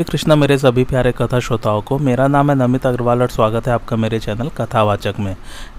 राधे कृष्णा मेरे सभी प्यारे कथा श्रोताओं को। मेरा नाम है नमित अग्रवाल और स्वागत है आपका मेरे चैनल कथावाचक में।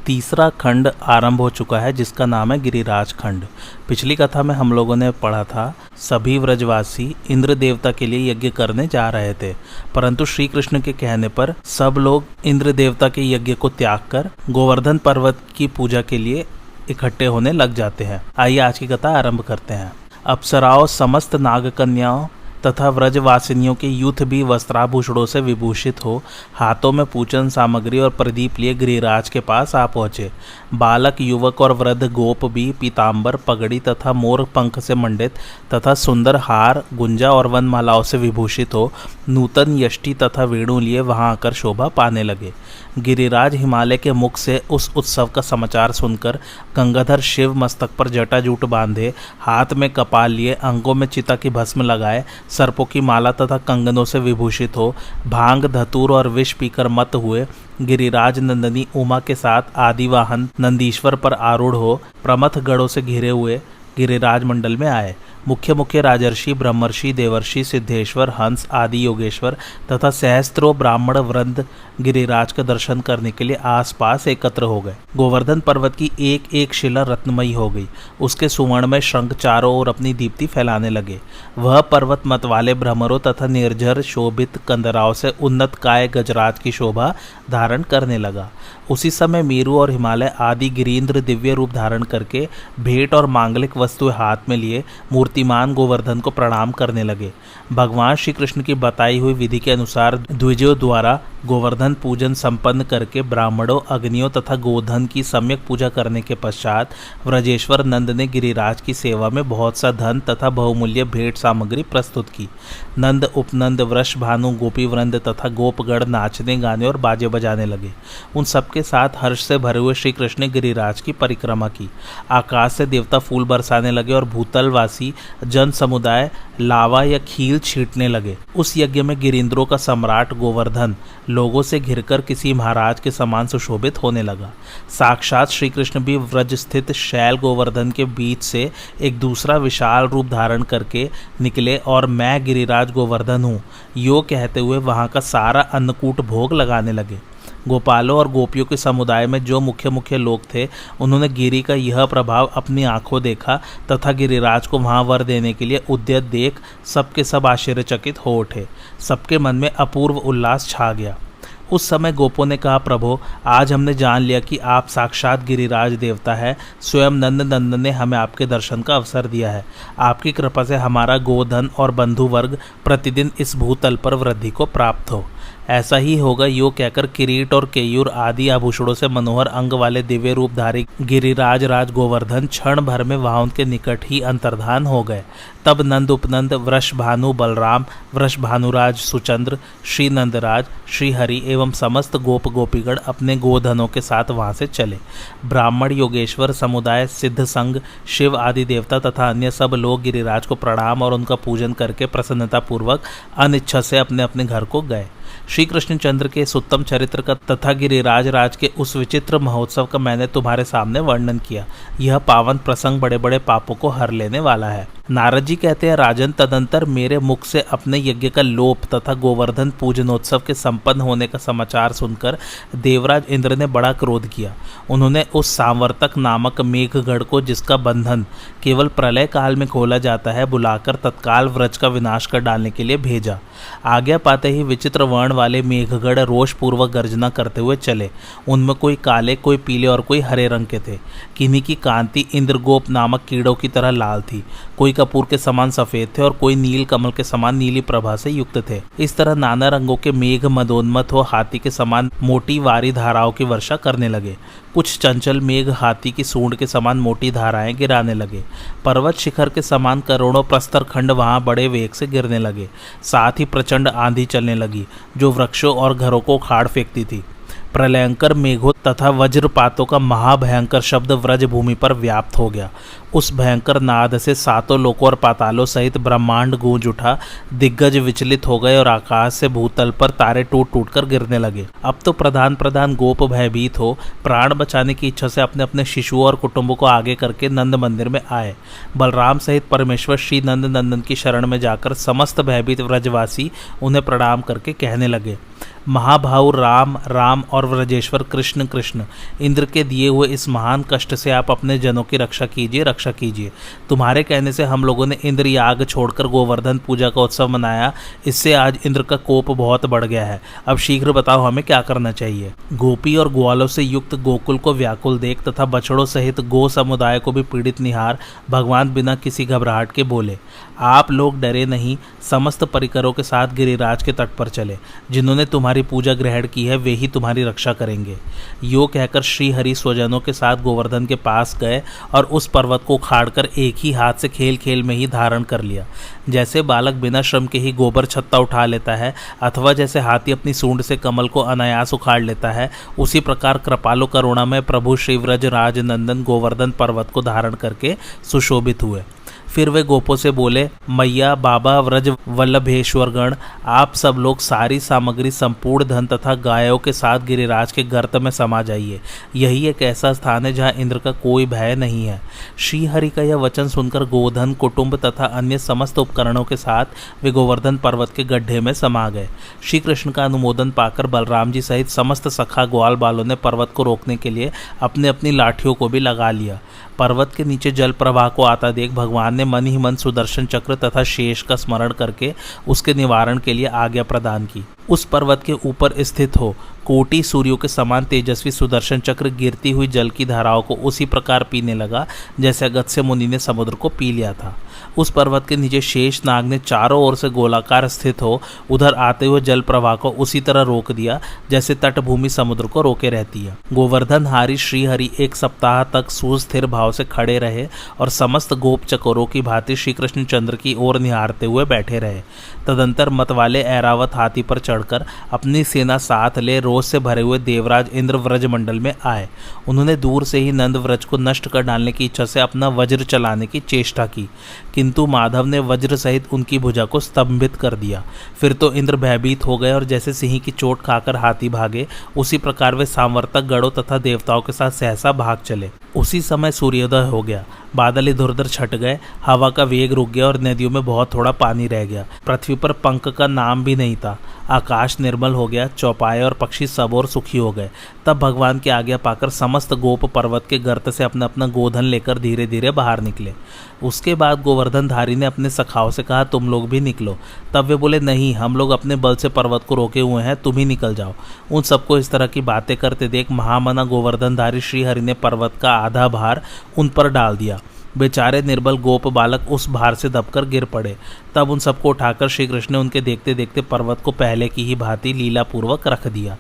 तीसरा खंड आरंभ हो चुका है जिसका नाम है गिरिराज खंड। पिछली कथा में हम लोगों ने पढ़ा था सभी व्रजवासी इंद्र देवता के लिए यज्ञ करने जा रहे थे, परंतु श्री कृष्ण के कहने पर सब लोग इंद्र देवता के यज्ञ को त्याग कर गोवर्धन पर्वत की पूजा के लिए इकट्ठे होने लग जाते हैं। आइए आज की कथा आरंभ करते हैं। अप्सराओं, समस्त नागकन्याओं तथा व्रजवासिनियों के यूथ भी वस्त्राभूषणों से विभूषित हो हाथों में पूजन सामग्री और प्रदीप लिए गिरिराज के पास आ पहुँचे। बालक, युवक और वृद्ध गोप भी पीताम्बर, पगड़ी तथा मोर पंख से मंडित तथा सुंदर हार, गुंजा और वनमालाओं से विभूषित हो नूतन यष्टि तथा वेणु लिए वहां आकर शोभा पाने लगे। गिरिराज हिमालय के मुख से उस उत्सव का समाचार सुनकर गंगाधर शिव मस्तक पर जटाजूट बांधे, हाथ में कपाल लिए, अंगों में चिता की भस्म लगाए, सर्पों की माला तथा कंगनों से विभूषित हो भांग, धतूर और विष पीकर मत हुए गिरिराज नंदनी उमा के साथ आदिवाहन नंदीश्वर पर आरूढ़ हो प्रमथ गढ़ों से घिरे हुए गिरिराज मंडल में आए। मुख्य मुख्य राजर्षि, ब्रह्मर्षि, देवर्षि, सिद्धेश्वर, हंस आदि योगेश्वर तथा सहस्त्रों ब्राह्मण वृंद गिरिराज का दर्शन करने के लिए आसपास एकत्र हो गए। गोवर्धन पर्वत की एक एक शिला रत्नमयी हो गई। उसके सुवर्ण में शंख चारों ओर अपनी दीप्ति फैलाने लगे। वह पर्वत मत वाले भ्रमरों तथा निर्झर शोभित कंदराओं से उन्नत काय गजराज की शोभा धारण करने लगा। उसी समय मेरु और हिमालय आदि गिरीन्द्र दिव्य रूप धारण करके भेंट और मांगलिक वस्तुएं हाथ में लिए मूर्तिमान गोवर्धन को प्रणाम करने लगे। भगवान श्री कृष्ण की बताई हुई विधि के अनुसार द्विजों द्वारा गोवर्धन पूजन संपन्न करके ब्राह्मणों, अग्नियों तथा गोधन की सम्यक पूजा करने के पश्चात व्रजेश्वर नंद ने गिरिराज की सेवा में बहुत सा धन तथा बहुमूल्य भेंट सामग्री प्रस्तुत की। नंद, उपनंद, वृष भानु, गोपी वृंद तथा गोपगढ़ नाचने गाने और बाजे बजाने लगे। उन सबके साथ हर्ष से भरे हुए श्री कृष्ण ने गिरिराज की परिक्रमा की। आकाश से देवता फूल बरसाने लगे और भूतलवासी जन समुदाय लावा या खील छींटने लगे। उस यज्ञ में गिरिंद्रों का सम्राट गोवर्धन लोगों से घिरकर किसी महाराज के समान सुशोभित होने लगा। साक्षात श्री कृष्ण भी व्रज स्थित शैल गोवर्धन के बीच से एक दूसरा विशाल रूप धारण करके निकले और मैं गिरिराज गोवर्धन हूँ यो कहते हुए वहाँ का सारा अन्नकूट भोग लगाने लगे। गोपालों और गोपियों के समुदाय में जो मुख्य मुख्य लोग थे उन्होंने गिरि का यह प्रभाव अपनी आंखों देखा तथा गिरिराज को वहां वर देने के लिए उद्यत देख सबके सब आश्चर्यचकित हो उठे। सबके मन में अपूर्व उल्लास छा गया। उस समय गोपों ने कहा, प्रभो, आज हमने जान लिया कि आप साक्षात गिरिराज देवता है। स्वयं नंद नंदन ने हमें आपके दर्शन का अवसर दिया है। आपकी कृपा से हमारा गोधन और बंधु वर्ग प्रतिदिन इस भूतल पर वृद्धि को प्राप्त हो। ऐसा ही होगा यो कहकर किरीट और केयूर आदि आभूषणों से मनोहर अंग वाले दिव्य रूपधारी गिरिराज राज गोवर्धन क्षण भर में वहां उनके निकट ही अंतर्धान हो गए। तब नंद, उपनंद, वृष भानु बलराम, वृष भानुराज सुचंद्र, श्री नंदराज, श्री हरि एवं समस्त गोप गोपीगण अपने गोधनों के साथ वहां से चले। ब्राह्मण, योगेश्वर समुदाय, सिद्ध संघ, शिव आदि देवता तथा अन्य सब लोग गिरिराज को प्रणाम और उनका पूजन करके प्रसन्नतापूर्वक अनिच्छा से अपने अपने घर को गए। श्री कृष्णचंद्र के इस उत्तम चरित्र का तथा गिरिराज राज के उस विचित्र महोत्सव का मैंने तुम्हारे सामने वर्णन किया। यह पावन प्रसंग बड़े बड़े पापों को हर लेने वाला है। नारद जी कहते हैं, राजन, तदंतर मेरे मुख से अपने यज्ञ का लोप तथा गोवर्धन पूजनोत्सव के संपन्न होने का समाचार सुनकर देवराज इंद्र ने बड़ा क्रोध किया। उन्होंने उस सांवर्तक नामक मेघगढ़ को, जिसका बंधन केवल प्रलय काल में खोला जाता है, बुलाकर तत्काल व्रज का विनाश कर डालने के लिए भेजा। आज्ञा पाते ही विचित्र वर्ण वाले मेघगढ़ रोषपूर्वक गर्जना करते हुए चले। उनमें कोई काले, कोई पीले और कोई हरे रंग के थे। किन्हीं की कांति इंद्रगोप नामक कीड़ों की तरह लाल थी, कोई कपूर के समान सफेद थे और कोई नील कमल के समान नीली प्रभा से युक्त थे। इस तरह नाना रंगों के मेघ मदोन्मत हो हाथी के समान मोटी वारी धाराओं की वर्षा करने लगे। कुछ चंचल मेघ हाथी की सूंड के समान मोटी धाराएं गिराने लगे। पर्वत शिखर के समान करोड़ों प्रस्तर खंड वहां बड़े वेग से गिरने लगे। साथ ही प्रचंड आंधी चलने लगी जो वृक्षों और घरों को उखाड़ फेंकती थी। प्रलयंकर मेघों तथा वज्रपातों का महाभयंकर शब्द व्रज भूमि पर व्याप्त हो गया। उस भयंकर नाद से सातों लोकों और पातालों सहित ब्रह्मांड गूंज उठा। दिग्गज विचलित हो गए और आकाश से भूतल पर तारे टूट टूट कर गिरने लगे। अब तो प्रधान प्रधान गोप भयभीत हो प्राण बचाने की इच्छा से अपने अपने शिशुओं और कुटुंबों को आगे करके नंद मंदिर में आए। बलराम सहित परमेश्वर श्री नंद नंदन की शरण में जाकर समस्त भयभीत व्रजवासी उन्हें प्रणाम करके कहने लगे, महाभाव राम राम और व्रजेश्वर कृष्ण कृष्ण, इंद्र के दिए हुए इस महान कष्ट से आप अपने जनों की रक्षा कीजिए। तुम्हारे कहने से हम लोगों ने इंद्र याग छोड़कर गोवर्धन पूजा का उत्सव मनाया। इससे आज इंद्र का कोप बहुत बढ़ गया है। अब शीघ्र बताओ हमें क्या करना चाहिए। गोपी और ग्वालों से युक्त गोकुल को व्याकुल देख तथा बछड़ों सहित गो समुदाय को भी पीड़ित निहार भगवान बिना किसी घबराहट के बोले, आप लोग डरे नहीं, समस्त परिकरों के साथ गिरिराज के तट पर चले। जिन्होंने तुम्हारी पूजा ग्रहण की है वे ही तुम्हारी रक्षा करेंगे। यो कहकर श्री हरि स्वजनों के साथ गोवर्धन के पास गए और उस पर्वत को उखाड़कर एक ही हाथ से खेल खेल में ही धारण कर लिया। जैसे बालक बिना श्रम के ही गोबर छत्ता उठा लेता है अथवा जैसे हाथी अपनी सूंड से कमल को अनायास उखाड़ लेता है, उसी प्रकार कृपालु करुणामय प्रभु श्री व्रज राज नंदन गोवर्धन पर्वत को धारण करके सुशोभित हुए। फिर वे गोपों से बोले, मैया बाबा व्रज वल्लभेश्वरगण, आप सब लोग सारी सामग्री संपूर्ण धन तथा गायों के साथ गिरिराज के गर्त में समा जाइए। यही एक ऐसा स्थान है जहाँ इंद्र का कोई भय नहीं है। श्री हरि का यह वचन सुनकर गोधन कुटुंब तथा अन्य समस्त उपकरणों के साथ वे गोवर्धन पर्वत के गड्ढे में समा गए। श्री कृष्ण का अनुमोदन पाकर बलराम जी सहित समस्त सखा ग्वाल बालों ने पर्वत को रोकने के लिए अपनी अपनी लाठियों को भी लगा लिया। पर्वत के नीचे जल प्रवाह को आता देख भगवान ने मन ही मन सुदर्शन चक्र तथा शेष का स्मरण करके उसके निवारण के लिए आज्ञा प्रदान की। उस पर्वत के ऊपर स्थित हो कोटि सूर्यों के समान तेजस्वी सुदर्शन चक्र गिरती हुई जल की धाराओं को उसी प्रकार पीने लगा जैसे अगस्त्य मुनि ने समुद्र को पी लिया था। उस पर्वत के नीचे शेष नाग ने चारों ओर से गोलाकार स्थित हो उधर आते हुए जल प्रवाह को उसी तरह रोक दिया जैसे तटभूमि समुद्र को रोके रहती है। गोवर्धन हारी श्रीहरि एक सप्ताह तक सुस्थिर भाव से खड़े रहे और समस्त गोप चकोरों की भांति श्री कृष्ण चंद्र की ओर निहारते हुए बैठे रहे। तदंतर मतवाले ऐरावत हाथी पर चढ़कर अपनी सेना साथ ले रोष से भरे हुए देवराज इंद्र व्रज मंडल में आए। उन्होंने दूर से ही नंद व्रज को नष्ट कर डालने की इच्छा से अपना वज्र चलाने की चेष्टा की, किंतु माधव ने वज्र सहित उनकी भुजा को स्तंभित कर दिया। फिर तो इंद्र भयभीत हो गए और जैसे सिंह की चोट खाकर हाथी भागे उसी प्रकार वे सामवर्तक गणों तथा देवताओं के साथ सहसा भाग चले। उसी समय सूर्योदय हो गया। बादल इधर उधर छट गए, हवा का वेग रुक गया और नदियों में बहुत थोड़ा पानी रह गया। पृथ्वी पर पंख का नाम भी नहीं था। आकाश निर्मल हो गया, चौपाए और पक्षी सब और सुखी हो गए। तब भगवान की आज्ञा पाकर समस्त गोप पर्वत के गर्त से अपना अपना गोधन लेकर धीरे धीरे बाहर निकले। उसके बाद गोवर्धनधारी ने अपने सखाओं से कहा, तुम लोग भी निकलो। तब वे बोले, नहीं, हम लोग अपने बल से पर्वत को रोके हुए हैं, तुम ही निकल जाओ। उन सबको इस तरह की बातें करते देख महामना गोवर्धनधारी श्रीहरि ने पर्वत का आधा भार उन पर डाल दिया। बेचारे निर्बल गोप बालक उस भार से दबकर गिर पड़े। तब उन सबको उठाकर श्री कृष्ण ने उनके देखते देखते पर्वत को पहले की ही भांति लीलापूर्वक रख दिया।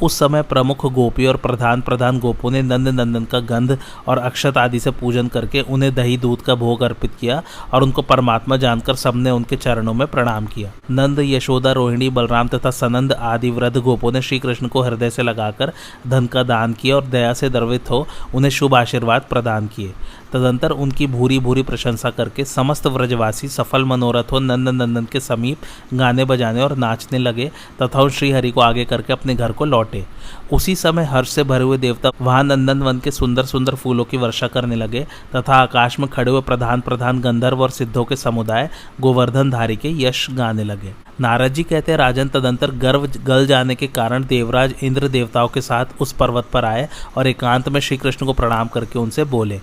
उस समय प्रमुख गोपी और प्रधान प्रधान गोपों ने नंद नंदन का गंध और अक्षत आदि से पूजन करके उन्हें दही दूध का भोग अर्पित किया और उनको परमात्मा जानकर सबने उनके चरणों में प्रणाम किया। नंद, यशोदा, रोहिणी, बलराम तथा सनंद आदि वृद्ध गोपों ने श्री कृष्ण को हृदय से लगाकर धन का दान किया और दया से द्रवित हो उन्हें शुभ आशीर्वाद प्रदान किए। तदंतर उनकी भूरी भूरी प्रशंसा करके समस्त व्रजवासी सफल मनोरथ हो नंद नंदन के समीप गाने बजाने और नाचने लगे तथा उन श्रीहरि को आगे करके अपने घर को लौटे। उसी समय हर्ष से भरे हुए देवता वहां नंदन वन के सुंदर सुंदर फूलों की वर्षा करने लगे तथा आकाश में खड़े हुए प्रधान प्रधान गंधर्व और सिद्धों के समुदाय गोवर्धनधारी के यश गाने लगे। नारद जी कहते हैं, राजन, तदंतर गर्व गल जाने के कारण देवराज इंद्र देवताओं के साथ उस पर्वत पर आए और एकांत में श्री कृष्ण को प्रणाम करके उनसे बोले,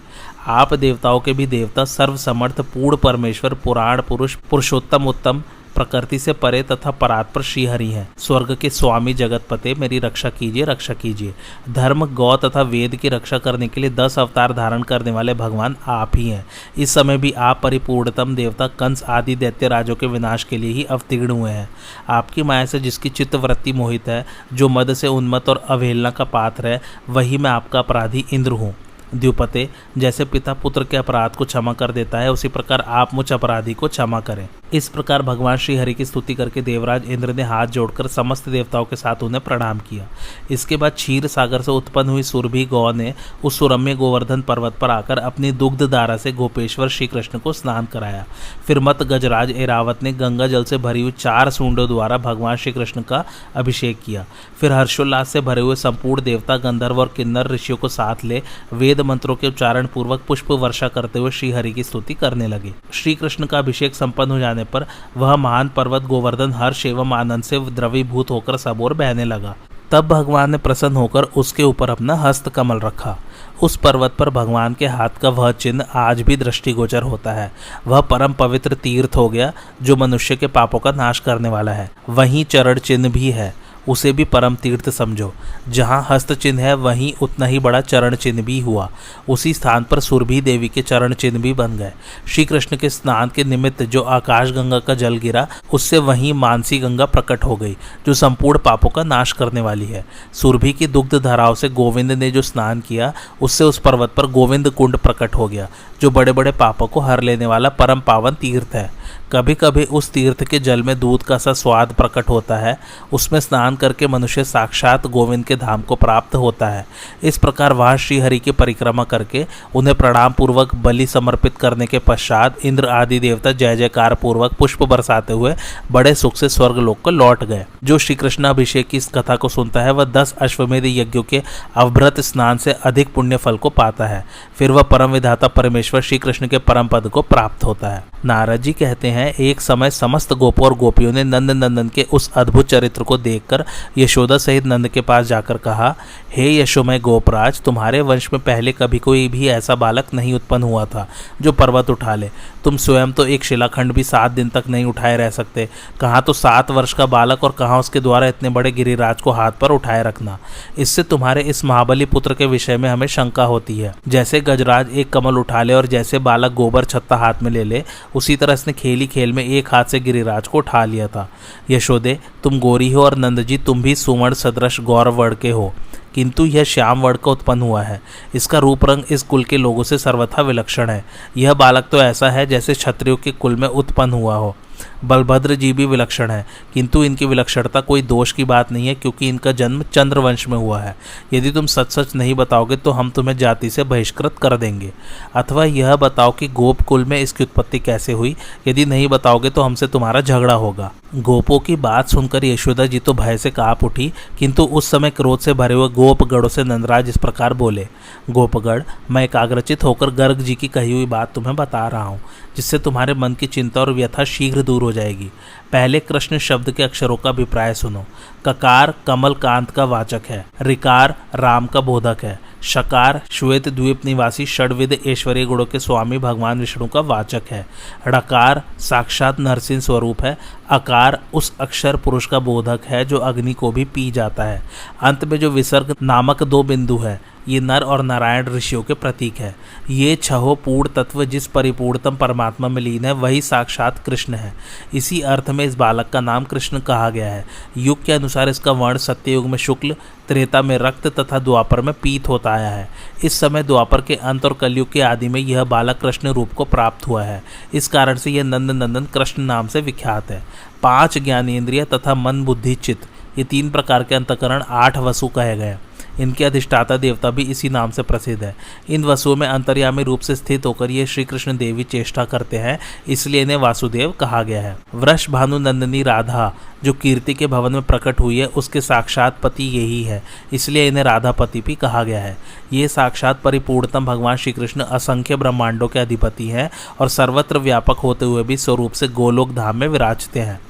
आप देवताओं के भी देवता, सर्वसमर्थ, पूर्ण परमेश्वर, पुराण पुरुष, पुरुषोत्तम उत्तम, प्रकृति से परे तथा परात्पर श्रीहरि हैं। स्वर्ग के स्वामी जगतपते, मेरी रक्षा कीजिए, रक्षा कीजिए। धर्म, गौ तथा वेद की रक्षा करने के लिए 10 अवतार धारण करने वाले भगवान आप ही हैं। इस समय भी आप परिपूर्णतम देवता कंस आदि दैत्य राजों के विनाश के लिए ही अवतीर्ण हुए हैं। आपकी माया से जिसकी चित्तवृत्ति मोहित है, जो मद से उन्मत्त और अवहेलना का पात्र है, वही मैं आपका अपराधी इंद्र हूँ। द्युपते, जैसे पिता पुत्र के अपराध को क्षमा कर देता है, उसी प्रकार आप मुझ अपराधी को क्षमा करें। इस प्रकार भगवान श्री हरि की स्तुति करके देवराज इंद्र ने हाथ जोड़कर समस्त देवताओं के साथ उन्हें प्रणाम किया। इसके बाद क्षीर सागर से उत्पन्न हुई सुरभि गौ ने उस सुरम्य गोवर्धन पर्वत पर आकर अपनी दुग्ध धारा से गोपेश्वर श्री कृष्ण को स्नान कराया। फिर मत गजराज एरावत ने गंगा जल से भरी हुई 4 सूंडों द्वारा भगवान श्री कृष्ण का अभिषेक किया। फिर हर्षोल्लास से भरे हुए संपूर्ण देवता, गंधर्व और किन्नर ऋषियों को साथ ले वेद मंत्रों के उच्चारण पूर्वक पुष्प वर्षा करते हुए श्री हरि की स्तुति करने लगे। श्री कृष्ण का अभिषेक संपन्न हो जाने पर वह महान पर्वत गोवर्धन हर्ष एवं आनंद से द्रवीभूत होकर सब ओर बहने लगा। तब भगवान ने प्रसन्न होकर उसके ऊपर अपना हस्त कमल रखा। उस पर्वत पर भगवान के हाथ का वह चिन्ह आज भी दृष्टिगोचर होता है। वह परम पवित्र तीर्थ हो गया जो मनुष्य के पापों का नाश करने वाला है। वहीं चरण चिन्ह भी है, उसे भी परम तीर्थ समझो। जहाँ हस्त चिन्ह है वहीं उतना ही बड़ा चरण चिन्ह भी हुआ। उसी स्थान पर सुरभि देवी के चरण चिन्ह भी बन गए। श्री कृष्ण के स्नान के निमित्त जो आकाश गंगा का जल गिरा, उससे वहीं मानसी गंगा प्रकट हो गई जो संपूर्ण पापों का नाश करने वाली है। सुरभि की दुग्ध धाराओं से गोविंद ने जो स्नान किया, उससे उस पर्वत पर गोविंद कुंड प्रकट हो गया जो बड़े बड़े पापों को हर लेने वाला परम पावन तीर्थ है। कभी कभी उस तीर्थ के जल में दूध का सा स्वाद प्रकट होता है। उसमें स्नान करके मनुष्य साक्षात गोविंद के धाम को प्राप्त होता है। इस प्रकार वहाँ श्री हरि की परिक्रमा करके उन्हें प्रणाम पूर्वक बलि समर्पित करने के पश्चात इंद्र आदि देवता जय जयकार पूर्वक पुष्प बरसाते हुए बड़े सुख से स्वर्गलोक को लौट गए। जो श्री कृष्ण अभिषेक की इस कथा को सुनता है वह 10 अश्वमेध यज्ञों के अवभृत स्नान से अधिक पुण्य फल को पाता है। फिर वह परम विधाता परमेश्वर श्री कृष्ण के परम पद को प्राप्त होता है। नारद जी कहते हैं, एक समय समस्त गोपों और गोपियों ने नंद नंदन के उस अद्भुत चरित्र को देखकर यशोदा सहित नंद के पास जाकर कहा, हे यशोमय गोपराज, तुम्हारे वंश में पहले कभी कोई भी ऐसा बालक नहीं उत्पन्न हुआ था जो पर्वत उठा ले। तुम स्वयं तो एक शिलाखंड भी 7 दिन तक नहीं उठाए रह सकते, कहाँ तो 7 वर्ष का बालक और कहाँ उसके द्वारा इतने बड़े गिरिराज को हाथ पर उठाए रखना। इससे तुम्हारे इस महाबली पुत्र के विषय में हमें शंका होती है। जैसे गजराज एक कमल उठा ले और जैसे बालक गोबर छत्ता हाथ में ले ले, उसी तरह इसने खेली खेल में एक हाथ से गिरिराज को उठा लिया था। यशोदे, तुम गोरी हो और नंद जी तुम भी सुवर्ण सदृश गौर वर्ण के हो, किंतु यह श्याम वर्ण का उत्पन्न हुआ है। इसका रूप रंग इस कुल के लोगों से सर्वथा विलक्षण है। यह बालक तो ऐसा है जैसे क्षत्रियों के कुल में उत्पन्न हुआ हो। बलभद्र जी भी विलक्षण है, किंतु इनकी विलक्षणता कोई दोष की बात नहीं है, क्योंकि इनका जन्म चंद्रवंश में हुआ है। यदि तुम सच सच नहीं बताओगे तो हम तुम्हें जाति से बहिष्कृत कर देंगे। अथवा यह बताओ कि गोप कुल में इसकी उत्पत्ति कैसे हुई। यदि नहीं बताओगे तो हमसे तुम्हारा झगड़ा होगा। गोपों की बात सुनकर यशोदा जी तो भय से कांप उठी, किंतु उस समय क्रोध से भरे हुए गोपगढ़ों से नंदराज इस प्रकार बोले, गोपगढ़, मैं एकाग्रचित होकर गर्ग जी की कही हुई बात तुम्हें बता रहा हूँ, जिससे तुम्हारे मन की चिंता और व्यथा शीघ्र दूर हो जाएगी। पहले कृष्ण शब्द के अक्षरों का अभिप्राय सुनो। ककार कमल कांत का वाचक है, रिकार राम का बोधक है, शकार श्वेत द्वीप निवासी षड्विध ऐश्वर्य गुणों के स्वामी भगवान विष्णु का वाचक है, ड़कार साक्षात नरसिंह स्वरूप है, अकार उस अक्षर पुरुष का बोधक है जो अग्नि को भी पी जाता है। अंत में जो विसर्ग नामक 2 बिंदु है, ये नर और नारायण ऋषियों के प्रतीक है। ये छहो पूर्ण तत्व जिस परिपूर्णतम परमात्मा में लीन है, वही साक्षात कृष्ण है। इसी अर्थ में इस बालक का नाम कृष्ण कहा गया है। युग के अनुसार इसका वर्ण सत्ययुग में शुक्ल, त्रेता में रक्त तथा द्वापर में पीत होता आया है। इस समय द्वापर के अंत और कलयुग के आदि में यह बालक कृष्ण रूप को प्राप्त हुआ है। इस कारण से यह नंद नंदन कृष्ण नाम से विख्यात है। 5 ज्ञानेंद्रिय तथा मन बुद्धि चित्त, ये 3 प्रकार के अंतकरण 8 वसु कहे गए। इनके अधिष्ठाता देवता भी इसी नाम से प्रसिद्ध है। इन वसुओं में अंतर्यामी रूप से स्थित होकर ये श्री कृष्ण देवी चेष्टा करते हैं, इसलिए इन्हें वासुदेव कहा गया है। वृष भानु नंदिनी राधा जो कीर्ति के भवन में प्रकट हुई है, उसके साक्षात पति यही है, इसलिए इन्हें राधापति भी कहा गया है। ये साक्षात परिपूर्णतम भगवान श्री कृष्ण असंख्य ब्रह्मांडों के अधिपति हैं और सर्वत्र व्यापक होते हुए भी स्वरूप से गोलोक धाम में विराजते हैं।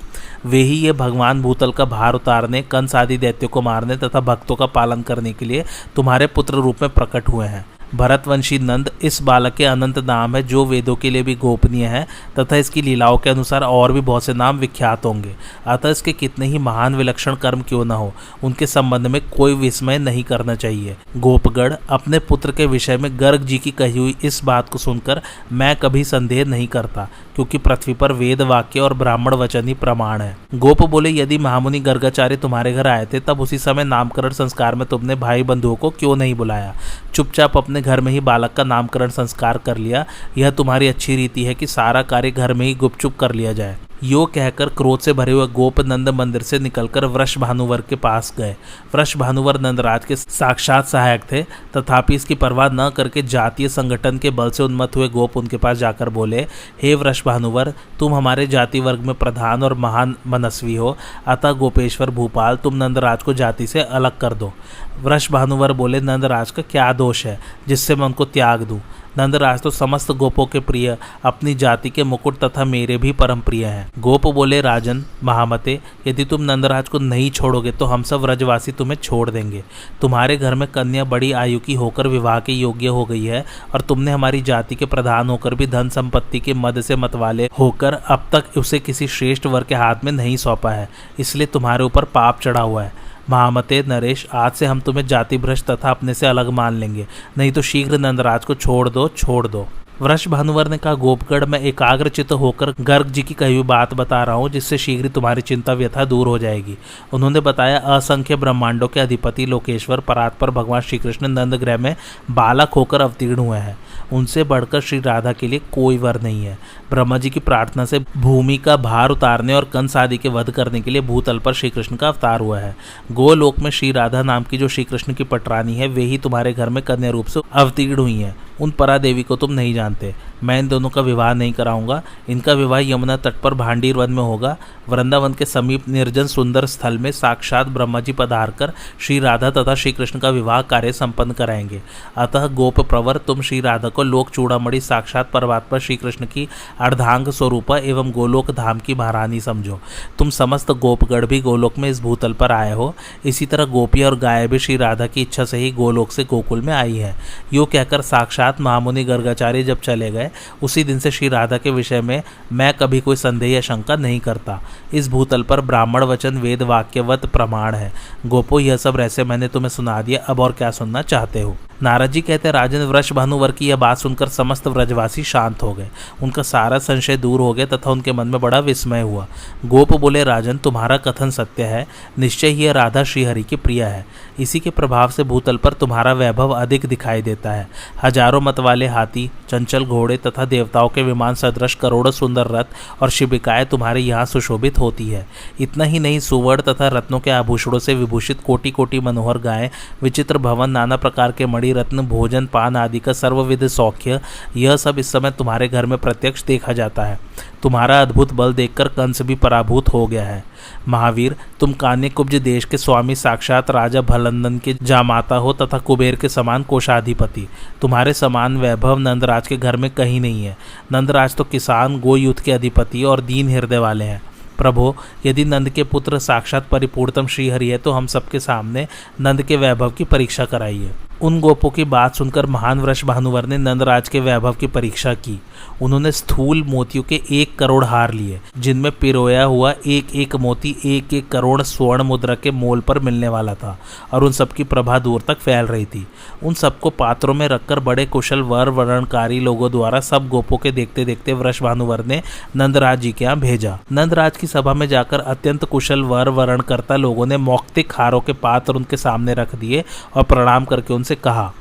वे ही ये भगवान भूतल का भार उतारने, कंस आदि दैत्यों को मारने तथा भक्तों का पालन करने के लिए तुम्हारे पुत्र रूप में प्रकट हुए हैं। भरतवंशी नंद इस बालक के अनंत नाम है जो वेदों के लिए भी गोपनीय है तथा इसकी लीलाओं के अनुसार और भी बहुत से नाम विख्यात होंगे। अतः इसके कितने ही महान विलक्षण कर्म क्यों न हो, उनके संबंध में कोई विस्मय नहीं करना चाहिए। गोपगढ़, अपने पुत्र के विषय में गर्ग जी की कही हुई इस बात को सुनकर मैं कभी संदेह नहीं करता, क्योंकि पृथ्वी पर वेद वाक्य और ब्राह्मण वचन ही प्रमाण है। गोप बोले, यदि महामुनि गर्गाचार्य तुम्हारे घर आए थे तब उसी समय नामकरण संस्कार में तुमने भाई बंधुओं को क्यों नहीं बुलाया? चुपचाप अपने घर में ही बालक का नामकरण संस्कार कर लिया। यह तुम्हारी अच्छी रीति है कि सारा कार्य घर में ही गुपचुप कर लिया जाए। यो कहकर क्रोध से भरे हुए गोप नंद मंदिर से निकलकर वृषभानुवर के पास गए। वृषभानुवर नंदराज के साक्षात सहायक थे, तथापि इसकी परवाह न करके जातीय संगठन के बल से उन्मत्त हुए गोप उनके पास जाकर बोले, हे वृषभानुवर, तुम हमारे जाति वर्ग में प्रधान और महान मनस्वी हो, अतः गोपेश्वर भूपाल तुम नंदराज को जाति से अलग कर दो। वृषभानुवर बोले, नंदराज का क्या दोष है जिससे मैं उनको त्याग दूं? नंदराज तो समस्त गोपों के प्रिय, अपनी जाति के मुकुट तथा मेरे भी परम प्रिय हैं। गोप बोले, राजन महामते, यदि तुम नंदराज को नहीं छोड़ोगे तो हम सब व्रजवासी तुम्हें छोड़ देंगे। तुम्हारे घर में कन्या बड़ी आयु की होकर विवाह के योग्य हो गई है और तुमने हमारी जाति के प्रधान होकर भी धन संपत्ति के मद से मतवाले होकर अब तक उसे किसी श्रेष्ठ वर के हाथ में नहीं सौंपा है, इसलिए तुम्हारे ऊपर पाप चढ़ा हुआ है। महामते नरेश, आज से हम तुम्हें जाति भ्रष्ट तथा अपने से अलग मान लेंगे, नहीं तो शीघ्र नंदराज को छोड़ दो। वृषभानुवर ने कहा, गोपगढ़ में एकाग्रचित्त होकर गर्ग जी की कही हुई बात बता रहा हूँ, जिससे शीघ्र तुम्हारी चिंता व्यथा दूर हो जाएगी। उन्होंने बताया, असंख्य ब्रह्मांडों के अधिपति लोकेश्वर परात्पर भगवान श्री कृष्ण नंदगृह में बालक होकर अवतीर्ण हुए हैं। उनसे बढ़कर श्री राधा के लिए कोई वर नहीं है। ब्रह्मा जी की प्रार्थना से भूमि का भार उतारने और कंस आदि के वध करने के लिए भूतल पर श्री कृष्ण का अवतार हुआ है। गोलोक में श्री राधा नाम की जो श्री कृष्ण की पटरानी है, वे ही तुम्हारे घर में कन्या रूप से अवतीर्ण हुई है। उन परा देवी को तुम नहीं जानते। मैं इन दोनों का विवाह नहीं कराऊंगा। इनका विवाह यमुना तट पर भांडीर वन में होगा। वृंदावन के समीप निर्जन सुंदर स्थल में साक्षात ब्रह्मा जी पधार कर श्री राधा तथा श्री कृष्ण का विवाह कार्य संपन्न कराएंगे। अतः गोप प्रवर, तुम श्री राधा को लोक चूड़ामणि साक्षात परमात्मा श्री कृष्ण की अर्धांग स्वरूपा एवं गोलोक धाम की महारानी समझो। तुम समस्त गोपगढ़ भी गोलोक में इस भूतल पर आए हो। इसी तरह गोपियाँ और गाय भी श्री राधा की इच्छा से ही गोलोक से गोकुल में आई है। यो कहकर साक्षात महामुनि गर्गाचार्य जब चले गए, उसी दिन से श्री राधा के विषय में मैं कभी कोई संदेह या शंका नहीं करता। इस भूतल पर ब्राह्मण वचन वेद वाक्यवत प्रमाण है। गोपो, यह सब रहस्य मैंने तुम्हें सुना दिया, अब और क्या सुनना चाहते हो? नारद जी कहते हैं, राजन, वृषभानुवर की यह बात सुनकर समस्त व्रजवासी शांत हो गए। उनका सारा संशय दूर हो गया तथा उनके मन में बड़ा विस्मय हुआ। गोप बोले, राजन, तुम्हारा कथन सत्य है। निश्चय ही यह राधा श्रीहरि की प्रिया है। इसी के प्रभाव से भूतल पर तुम्हारा वैभव अधिक दिखाई देता है। हजारों मत वाले हाथी, चंचल घोड़े तथा देवताओं के विमान सदृश करोड़ों सुंदर रथ और शिबिकाएं तुम्हारे यहाँ सुशोभित होती है। इतना ही नहीं, सुवर्ण तथा रत्नों के आभूषणों से विभूषित कोटि कोटि मनोहर गायें, विचित्र भवन, नाना प्रकार के मणि रत्न, भोजन पान आदि का सर्वविध सौख्य, यह सब इस समय तुम्हारे घर में प्रत्यक्ष देखा जाता है। तुम्हारा अद्भुत बल देखकर कंस भी पराभूत हो गया है। महावीर, तुम कान्यकुब्ज देश के स्वामी साक्षात राजा भलंदन के जामाता हो तथा कुबेर के समान कोषाधिपति। तुम्हारे समान वैभव नंदराज के घर में कहीं नहीं है। नंदराज तो किसान, गोयुद्ध के अधिपति और दीन हृदय वाले हैं। प्रभो, यदि नंद के पुत्र साक्षात परिपूर्णतम श्रीहरि है तो हम सबके सामने नंद के वैभव की परीक्षा कराइए। उन गोपों की बात सुनकर महान वृषभानुवर ने नंदराज के वैभव की परीक्षा की। उन्होंने स्थूल मोतियों के 1 करोड़ हार लिए, जिनमें पिरोया हुआ एक एक मोती 1 करोड़ स्वर्ण मुद्रा के मोल पर मिलने वाला था और उन सबकी प्रभा दूर तक फैल रही थी। उन सबको पात्रों में रखकर बड़े कुशल वर वर्णकारी लोगों द्वारा सब गोपों के देखते देखते वृषभानुवर ने नंदराज जी के यहाँ भेजा। नंदराज की सभा में जाकर अत्यंत कुशल वर वर्णकर्ता लोगों ने मौक्तिक हारों के पात्र उनके सामने रख दिए और प्रणाम करके उनसे कहा,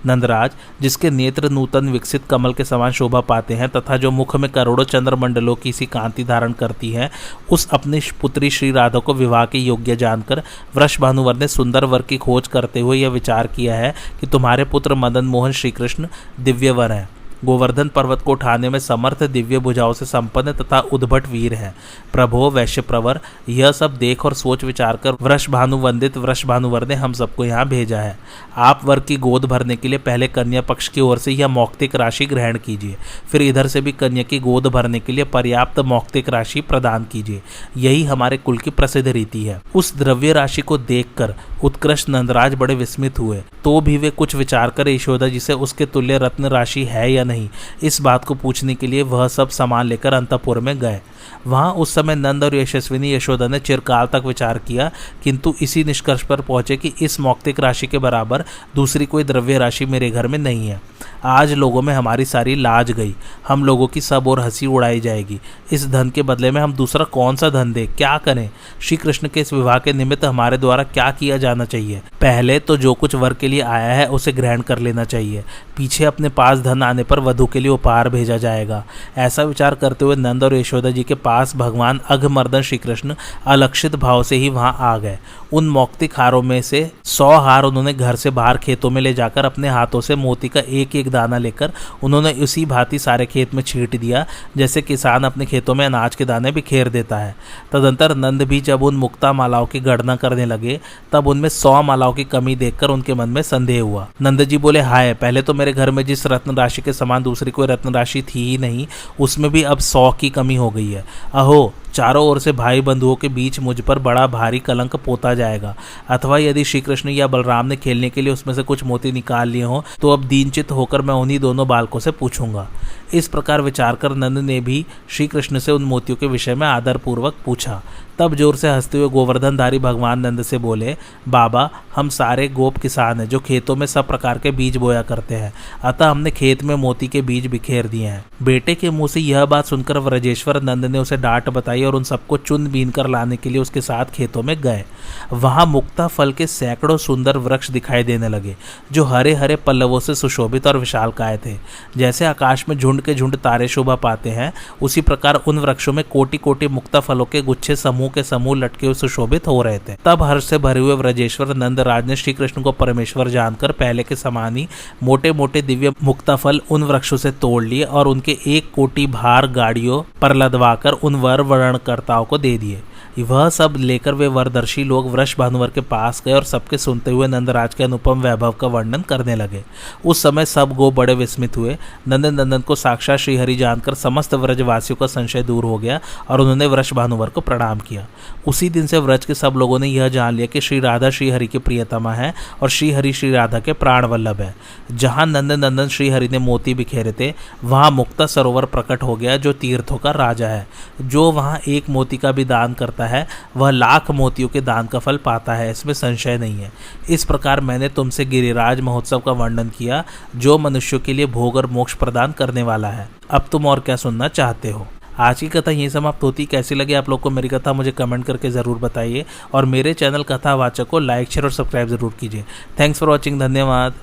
नंदराज, जिसके नेत्र नूतन विकसित कमल के समान शोभा पाते हैं तथा जो मुख में करोड़ों चंद्रमंडलों की सी कांति धारण करती है, उस अपनी पुत्री श्री राधा को विवाह के योग्य जानकर वृषभानुवर ने सुंदर वर की खोज करते हुए यह विचार किया है कि तुम्हारे पुत्र मदन मोहन श्री कृष्ण दिव्य वर हैं। गोवर्धन पर्वत को उठाने में समर्थ, दिव्य भुजाओं से संपन्न तथा उद्भट वीर है। प्रभो वैश्य प्रवर, यह सब देख और सोच विचार कर वृषभानुवंदित वृषभानुवर ने हम सबको यहाँ भेजा है। आप वर की गोद भरने के लिए पहले कन्या पक्ष की ओर से यह मौक्तिक राशि ग्रहण कीजिए, फिर इधर से भी कन्या की गोद भरने के लिए पर्याप्त मौक्तिक राशि प्रदान कीजिए। यही हमारे कुल की प्रसिद्ध रीति है। उस द्रव्य राशि को देखकर उत्कृष्ट नंदराज बड़े विस्मित हुए, तो भी वे कुछ विचार कर यशोदा जी से उसके तुल्य रत्न राशि है या नहीं, इस बात को पूछने के लिए वह सब सामान लेकर अंतपुर में गए। वहां उस समय नंद और यशस्विनी यशोदा ने चिरकाल तक विचार किया, किंतु इसी निष्कर्ष पर पहुंचे कि इस मौक्तिक राशि के बराबर दूसरी कोई द्रव्य राशि मेरे घर में नहीं है। आज लोगों में हमारी सारी लाज गई, हम लोगों की सब और हंसी उड़ाई जाएगी। इस धन के बदले में हम दूसरा कौन सा धन दें, क्या करें? श्री कृष्ण के इस विवाह के निमित्त हमारे द्वारा क्या किया जाना चाहिए? पहले तो जो कुछ वर के लिए आया है उसे ग्रहण कर लेना चाहिए, पीछे अपने पास धन आने पर वधु के लिए उपहार भेजा जाएगा। ऐसा विचार करते हुए नंद और यशोदा जी के पास भगवान अघमर्दन श्री कृष्ण अलक्षित भाव से ही वहां आ गए। उन मौक्तिक हारों में से 100 हार उन्होंने घर से बाहर खेतों में ले जाकर अपने हाथों से मोती का एक एक दाना लेकर उन्होंने उसी भांति सारे खेत में छींट दिया, जैसे किसान अपने खेतों में अनाज के दाने बिखेर देता है। तदंतर नंद भी जब उन मुक्ता मालाओं की गणना करने लगे तब उनमें 100 मालाओं की कमी देखकर उनके मन में संदेह हुआ। नंद जी बोले, हाय, पहले तो मेरे घर में जिस रत्न राशि के समान दूसरी कोई रत्न राशि थी ही नहीं, उसमें भी अब 100 की कमी हो गई है। अहो, चारों ओर से भाई बंधुओं के बीच मुझ पर बड़ा भारी कलंक पोता जाएगा। अथवा यदि श्री कृष्ण या बलराम ने खेलने के लिए उसमें से कुछ मोती निकाल लिए हों तो अब दीनचित होकर मैं उन्हीं दोनों बालकों से पूछूंगा। इस प्रकार विचार कर नंद ने भी श्री कृष्ण से उन मोतियों के विषय में आदरपूर्वक पूछा। तब जोर से हंसते हुए गोवर्धनधारी भगवान नंद से बोले, बाबा, हम सारे गोप किसान हैं जो खेतों में सब प्रकार के बीज बोया करते हैं, अतः हमने खेत में मोती के बीज बिखेर दिए हैं। बेटे के मुंह से यह बात सुनकर व्रजेश्वर नंद ने उसे डांट बताई और उन सबको चुन बीन कर लाने के लिए उसके साथ खेतों में गए। वहां मुक्ता फल के सैकड़ों सुंदर वृक्ष दिखाई देने लगे जो हरे हरे पल्लवों से सुशोभित और विशालकाय थे। जैसे आकाश में झुंड के झुंड तारे शोभा पाते हैं, उसी प्रकार उन वृक्षों में कोटि कोटि मुक्ता फलों के गुच्छे समूह के समूह लटके हुए सुशोभित हो रहे थे। तब हर्ष से भरे हुए व्रजेश्वर नंदराज ने श्री कृष्ण को परमेश्वर जानकर पहले के समान ही मोटे मोटे दिव्य मुक्ता फल उन वृक्षों से तोड़ लिए और उनके 1 कोटि भार गाड़ियों पर लदवाकर उन वर वर्णकर्ताओं को दे दिए। वह सब लेकर वे वरदर्शी लोग वृष भानुवर के पास गए और सबके सुनते हुए नंदराज के अनुपम वैभव का वर्णन करने लगे। उस समय सब गो बड़े विस्मित हुए। नंदन को साक्षात श्रीहरि जानकर समस्त व्रजवासियों का संशय दूर हो गया और उन्होंने वृष भानुवर को प्रणाम किया। उसी दिन से व्रज के सब लोगों ने यह जान लिया कि श्री राधा श्रीहरि की प्रियतमा है और श्रीहरि श्री राधा के प्राण वल्लभ है। जहाँ नंदन श्रीहरि ने मोती बिखेरे थे वहाँ मुक्ता सरोवर प्रकट हो गया जो तीर्थों का राजा है। जो वहाँ 1 मोती का भी दान करता है वह लाख मोतियों के दान का फल पाता है, इसमें संशय नहीं है। इस प्रकार मैंने तुमसे गिरिराज महोत्सव का वर्णन किया जो मनुष्यों के लिए भोग और मोक्ष प्रदान करने वाला है। अब तुम और क्या सुनना चाहते हो? आज की कथा यहीं समाप्त होती। कैसी लगी आप लोग को मेरी कथा मुझे कमेंट करके ज़रूर बताइए और मेरे चैनल कथावाचक को लाइक शेयर और सब्सक्राइब ज़रूर कीजिए। Thanks for watching. धन्यवाद।